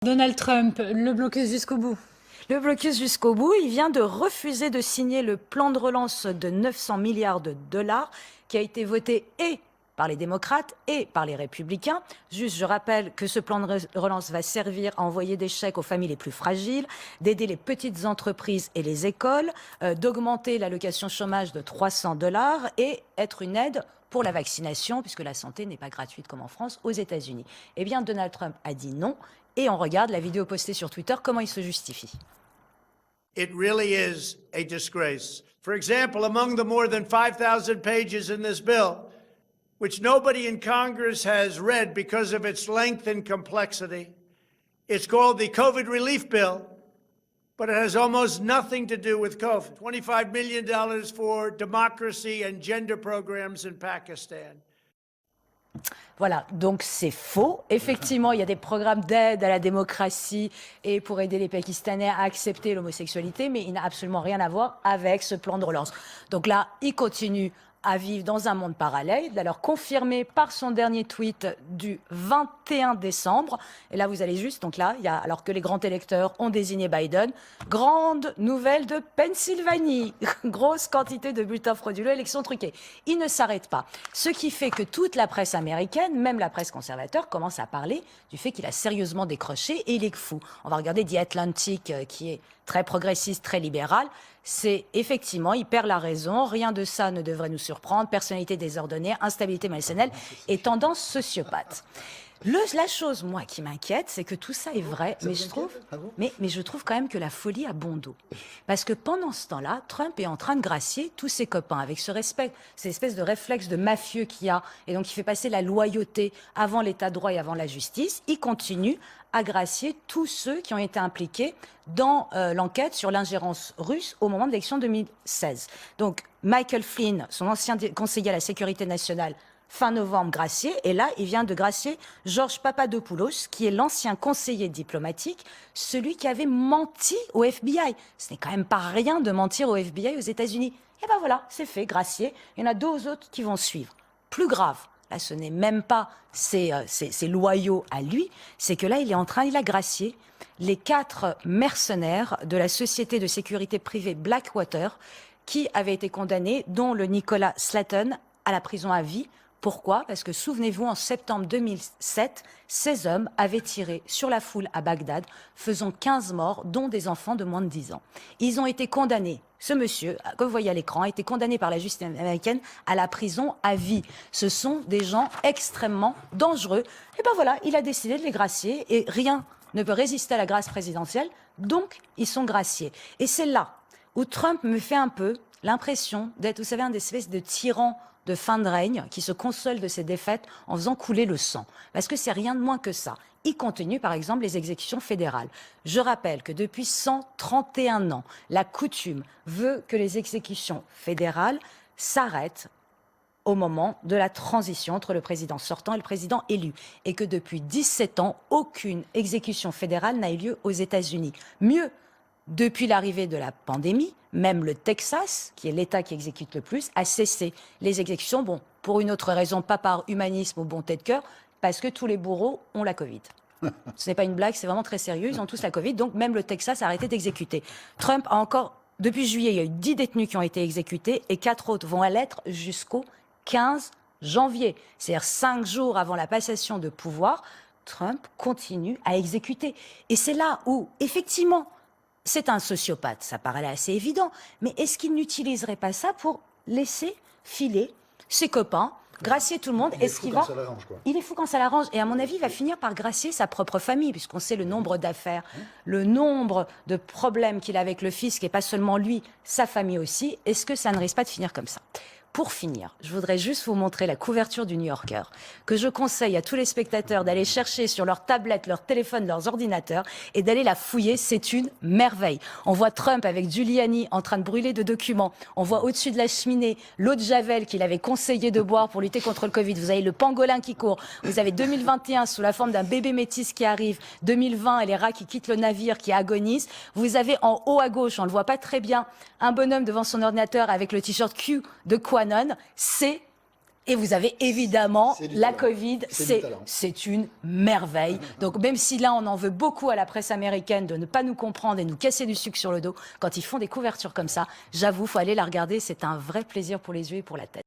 Donald Trump, le blocus jusqu'au bout. Le blocus jusqu'au bout, il vient de refuser de signer le plan de relance de 900 milliards de dollars qui a été voté et par les démocrates et par les républicains. Juste, je rappelle que ce plan de relance va servir à envoyer des chèques aux familles les plus fragiles, d'aider les petites entreprises et les écoles, d'augmenter l'allocation chômage de 300 dollars et être une aide pour la vaccination, puisque la santé n'est pas gratuite comme en France, aux États-Unis. Eh bien, Donald Trump a dit non, et on regarde la vidéo postée sur Twitter, comment il se justifie. It really is a disgrace. For example, among the more than 5,000 pages in this bill, which nobody in Congress has read because of its length and complexity, it's called the COVID Relief Bill, but it has almost nothing to do with COVID. $25 million for democracy and gender programs in Pakistan. Voilà, donc c'est faux. Effectivement, il y a des programmes d'aide à la démocratie et pour aider les Pakistanais à accepter l'homosexualité, mais il n'a absolument rien à voir avec ce plan de relance. Donc là, il continue à vivre dans un monde parallèle, d'ailleurs confirmé par son dernier tweet du 21 décembre. Et là, vous allez juste, donc là, alors que les grands électeurs ont désigné Biden, grande nouvelle de Pennsylvanie, grosse quantité de bulletins frauduleux, élections truquées. Il ne s'arrête pas. Ce qui fait que toute la presse américaine, même la presse conservateur, commence à parler du fait qu'il a sérieusement décroché et il est fou. On va regarder The Atlantic, qui est très progressiste, très libéral. C'est effectivement, il perd la raison, rien de ça ne devrait nous surprendre, personnalité désordonnée, instabilité malsaine et tendance sociopathe. La chose, moi, qui m'inquiète, c'est que tout ça est vrai, mais je trouve quand même que la folie a bon dos. Parce que pendant ce temps-là, Trump est en train de gracier tous ses copains avec ce respect, cette espèce de réflexe de mafieux qu'il y a, et donc il fait passer la loyauté avant l'état de droit et avant la justice. Il continue à gracier tous ceux qui ont été impliqués dans l'enquête sur l'ingérence russe au moment de l'élection 2016. Donc Michael Flynn, son ancien conseiller à la sécurité nationale, fin novembre, gracié. Et là, il vient de gracier Georges Papadopoulos, qui est l'ancien conseiller diplomatique, celui qui avait menti au FBI. Ce n'est quand même pas rien de mentir au FBI aux États-Unis. Et ben voilà, c'est fait, gracié. Il y en a deux autres qui vont suivre. Plus grave, là, ce n'est même pas ses loyaux à lui, c'est que là, il a gracié les 4 mercenaires de la société de sécurité privée Blackwater, qui avaient été condamnés, dont le Nicolas Slaton, à la prison à vie. Pourquoi? Parce que, souvenez-vous, en septembre 2007, ces hommes avaient tiré sur la foule à Bagdad, faisant 15 morts, dont des enfants de moins de 10 ans. Ils ont été condamnés. Ce monsieur, que vous voyez à l'écran, a été condamné par la justice américaine à la prison à vie. Ce sont des gens extrêmement dangereux. Et ben voilà, il a décidé de les gracier et rien ne peut résister à la grâce présidentielle, donc ils sont graciés. Et c'est là où Trump me fait un peu l'impression d'être, vous savez, un espèce de tyran de fin de règne qui se console de ses défaites en faisant couler le sang. Parce que c'est rien de moins que ça. Il continue, par exemple, les exécutions fédérales. Je rappelle que depuis 131 ans, la coutume veut que les exécutions fédérales s'arrêtent au moment de la transition entre le président sortant et le président élu. Et que depuis 17 ans, aucune exécution fédérale n'a eu lieu aux États-Unis. Mieux, depuis l'arrivée de la pandémie, même le Texas, qui est l'État qui exécute le plus, a cessé les exécutions, bon, pour une autre raison, pas par humanisme ou bonté de cœur, parce que tous les bourreaux ont la Covid. Ce n'est pas une blague, c'est vraiment très sérieux, ils ont tous la Covid, donc même le Texas a arrêté d'exécuter. Trump a encore, depuis juillet, il y a eu 10 détenus qui ont été exécutés et 4 autres vont à l'être jusqu'au 15 janvier. C'est-à-dire 5 jours avant la passation de pouvoir, Trump continue à exécuter. Et c'est là où, effectivement, c'est un sociopathe, ça paraît assez évident, mais est-ce qu'il n'utiliserait pas ça pour laisser filer ses copains, gracier tout le monde? Est-ce qu'il va... Il est fou quand ça l'arrange. Et à mon avis, il va finir par gracier sa propre famille, puisqu'on sait le nombre d'affaires, le nombre de problèmes qu'il a avec le fisc, et pas seulement lui, sa famille aussi. Est-ce que ça ne risque pas de finir comme ça? Pour finir, je voudrais juste vous montrer la couverture du New Yorker, que je conseille à tous les spectateurs d'aller chercher sur leur tablette, leur téléphone, leurs ordinateurs et d'aller la fouiller. C'est une merveille. On voit Trump avec Giuliani en train de brûler de documents. On voit au-dessus de la cheminée l'eau de Javel qu'il avait conseillé de boire pour lutter contre le Covid. Vous avez le pangolin qui court. Vous avez 2021 sous la forme d'un bébé métis qui arrive. 2020 et les rats qui quittent le navire, qui agonisent. Vous avez en haut à gauche, on le voit pas très bien, un bonhomme devant son ordinateur avec le t-shirt Q de Quanon. C'est Et vous avez évidemment C'est du la talent. Covid, C'est du talent. c'est une merveille. Donc même si là on en veut beaucoup à la presse américaine de ne pas nous comprendre et nous casser du sucre sur le dos, quand ils font des couvertures comme ça, j'avoue, faut aller la regarder, c'est un vrai plaisir pour les yeux et pour la tête.